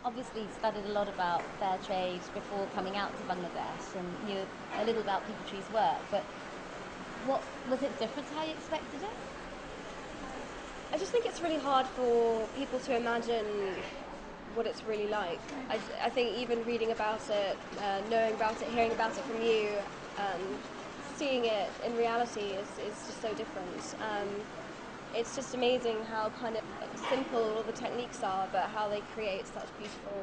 obviously studied a lot about fair trade before coming out to Bangladesh and knew a little about People Tree's work, but what was it different to how you expected it? I just think it's really hard for people to imagine what it's really like. I think even reading about it, knowing about it, hearing about it from you, seeing it in reality is just so different. It's just amazing how kind of simple all the techniques are, but how they create such beautiful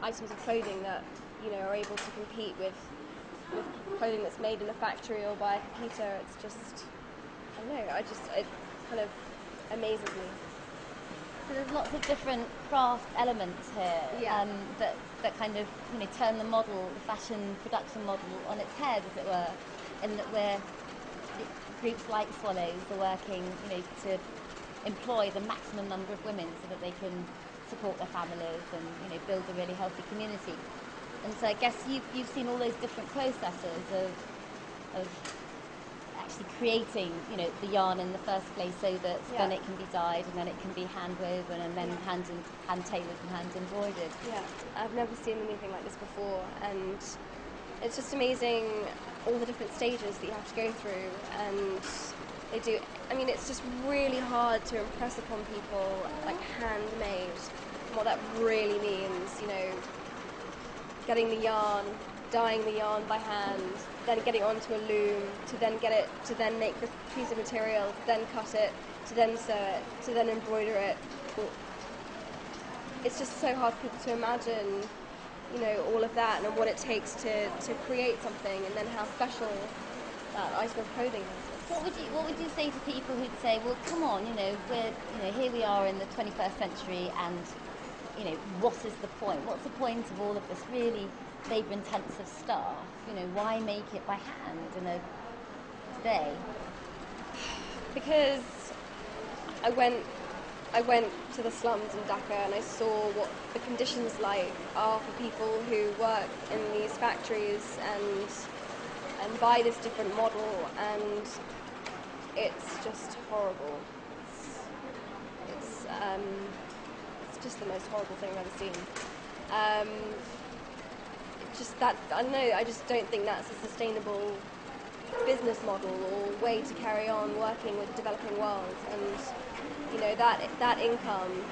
items of clothing that are able to compete with clothing that's made in a factory or by a computer. It's just, I don't know, it kind of amazes me. So there's lots of different craft elements here, Yeah. that kind of turn the model, the fashion production model, on its head, as it were, in that groups like Swallows are working to employ the maximum number of women so that they can support their families and build a really healthy community. And so I guess you've seen all those different processes of actually creating the yarn in the first place, so that then it can be dyed and then it can be hand woven and then hand tailored and hand embroidered. Yeah, I've never seen anything like this before, and it's just amazing all the different stages that you have to go through. And they do, I mean, it's just really hard to impress upon people, like, handmade, and what that really means, getting the yarn, dyeing the yarn by hand, then getting it onto a loom, to then make the piece of material, to then cut it, to then sew it, to then embroider it. It's just so hard for people to imagine, all of that and what it takes to create something, and then how special that item of clothing is. What would you say to people who'd say, well, come on, we're here we are in the 21st century, and what is the point? What's the point of all of this really labour-intensive stuff? Why make it by hand today? Because I went to the slums in Dhaka and I saw what the conditions are for people who work in these factories and buy this different model, and it's just horrible. It's just the most horrible thing I've ever seen. I don't know, I just don't think that's a sustainable business model or way to carry on working with the developing world. And that income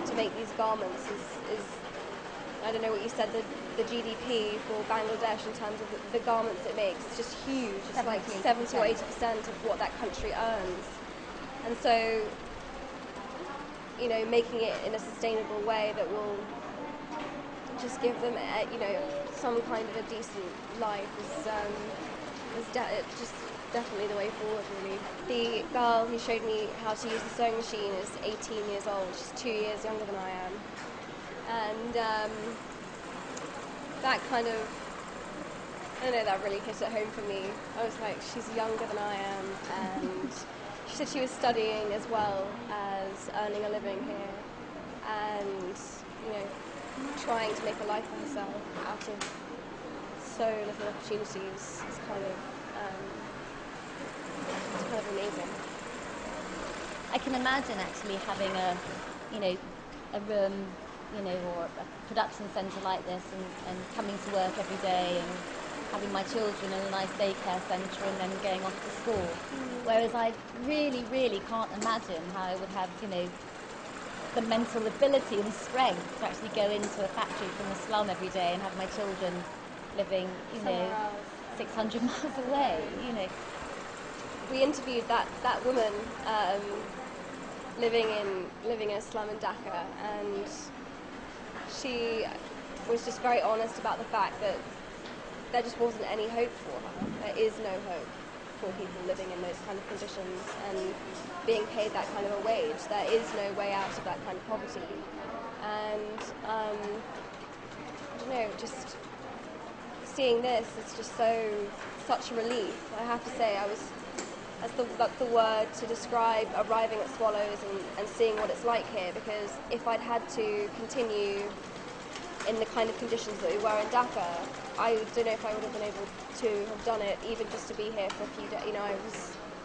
to make these garments is I don't know what you said, the GDP for Bangladesh in terms of the garments it makes, it's just huge. It's like 70 or 80% of what that country earns. And so, making it in a sustainable way that will just give them, some kind of a decent life is just definitely the way forward, really. The girl who showed me how to use the sewing machine is 18 years old. She's 2 years younger than I am. And that kind of, I don't know, that really hit it home for me. I was like, she's younger than I am, and she said she was studying as well as earning a living here, and trying to make a life for herself out of so little opportunities. It's kind of amazing. I can imagine actually having a room, or a production centre like this, and coming to work every day, and having my children in a nice daycare centre, and then going off to school. Whereas I really, really can't imagine how I would have, the mental ability and strength to actually go into a factory from the slum every day and have my children living, 600 miles away. We interviewed that woman living in a slum in Dhaka, and she was just very honest about the fact that there just wasn't any hope for her. There is no hope for people living in those kind of conditions and being paid that kind of a wage. There is no way out of that kind of poverty. And I don't know, just seeing this is just such a relief. I have to say, that's the word to describe arriving at Swallows and seeing what it's like here, because if I'd had to continue in the kind of conditions that we were in Dhaka, I don't know if I would have been able to have done it, even just to be here for a few days.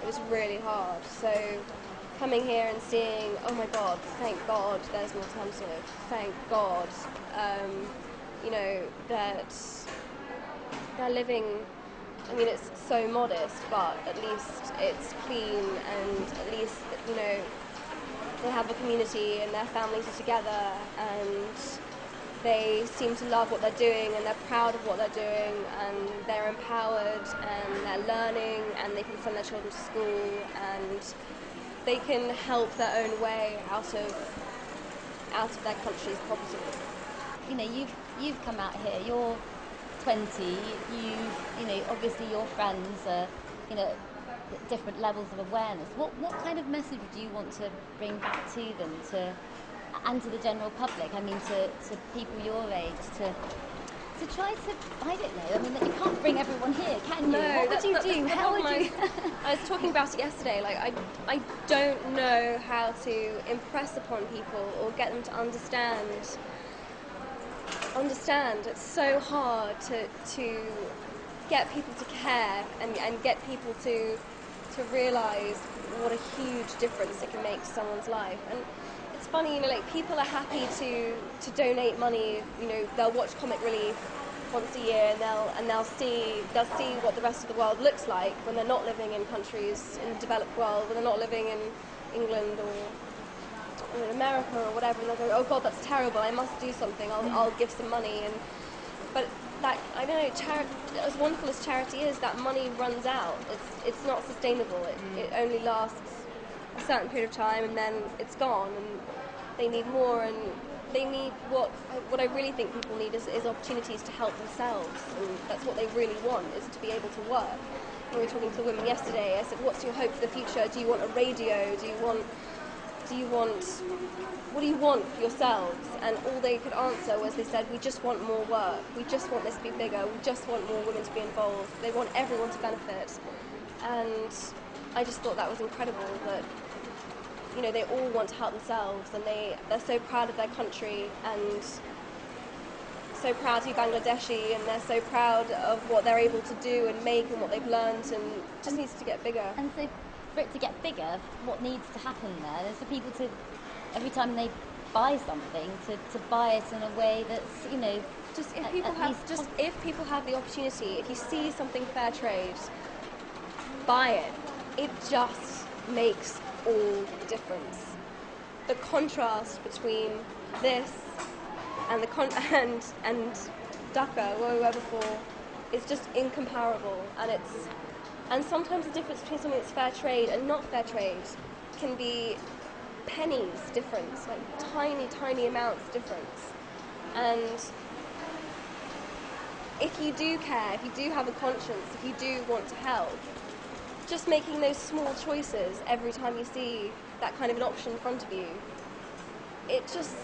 It was really hard. So coming here and seeing, oh my God, thank God there's an alternative. Thank God, you know, that they're living, I mean, it's so modest, but at least it's clean, and at least, you know, they have a community and their families are together, and they seem to love what they're doing, and they're proud of what they're doing, and they're empowered, and they're learning, and they can send their children to school, and they can help their own way out of their country's poverty. You know, you've come out here. You're 20. You know, obviously your friends are, you know, at different levels of awareness. What kind of message do you want to bring back to them, and to the general public? I mean, to people your age, to try to, I don't know. I mean, you can't bring everyone here, can you? No, what would you do? How would you? I was talking about it yesterday. Like, I don't know how to impress upon people or get them to understand. It's so hard to get people to care and get people to realise what a huge difference it can make to someone's life. And it's funny, you know, like, people are happy to donate money. You know, they'll watch Comic Relief once a year, and they'll see what the rest of the world looks like when they're not living in countries in the developed world, when they're not living in England or in America or whatever, and they'll go, oh God, that's terrible, I must do something, I'll give some money. But that, I don't know, as wonderful as charity is, that money runs out. It's not sustainable. It only lasts a certain period of time, and then it's gone, and they need more, and they need what I really think people need is opportunities to help themselves, and that's what they really want, is to be able to work. When we were talking to the women yesterday, I said, what's your hope for the future? Do you want a radio? What do you want for yourselves? And all they could answer was, they said, we just want more work, we just want this to be bigger, we just want more women to be involved, they want everyone to benefit. And I just thought that was incredible, that, you know, they all want to help themselves, and they're so proud of their country, and so proud to be Bangladeshi, and they're so proud of what they're able to do and make and what they've learned, and it just needs to get bigger. And so for it to get bigger, what needs to happen then is for people to, every time they buy something, to buy it in a way that's, you know, if people have the opportunity, if you see something fair trade, buy it. It just makes all the difference. The contrast between this and and Dhaka, where we were before, is just incomparable. And sometimes the difference between something that's fair trade and not fair trade can be pennies difference, like tiny amounts difference. And if you do care, if you do have a conscience, if you do want to help, just making those small choices every time you see that kind of an option in front of you, it just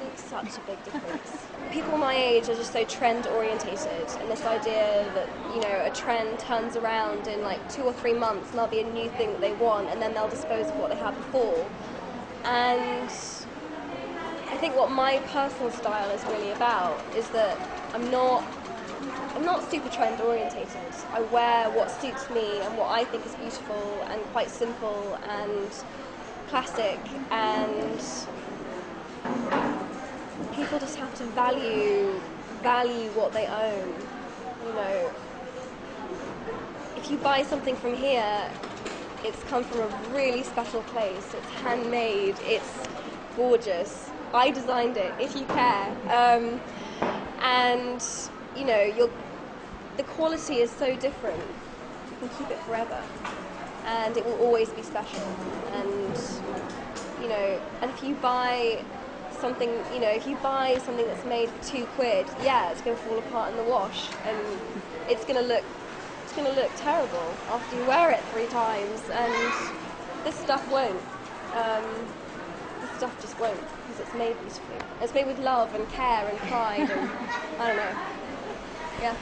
makes such a big difference. People my age are just so trend orientated, and this idea that, you know, a trend turns around in like 2 or 3 months and there'll be a new thing that they want, and then they'll dispose of what they had before. And I think what my personal style is really about is that I'm not super trend orientated. I wear what suits me and what I think is beautiful and quite simple and classic, and people just have to value what they own. You know, if you buy something from here, it's come from a really special place, it's handmade, it's gorgeous, I designed it, if you care. And, you know, the quality is so different, you can keep it forever, and it will always be special. And, you know, and if you buy something, you know, if you buy something that's made for £2, yeah, it's going to fall apart in the wash, and it's going to look terrible after you wear it 3 times, and this stuff won't. This stuff just won't, because it's made beautifully. It's made with love and care and pride, and I don't know. Yeah.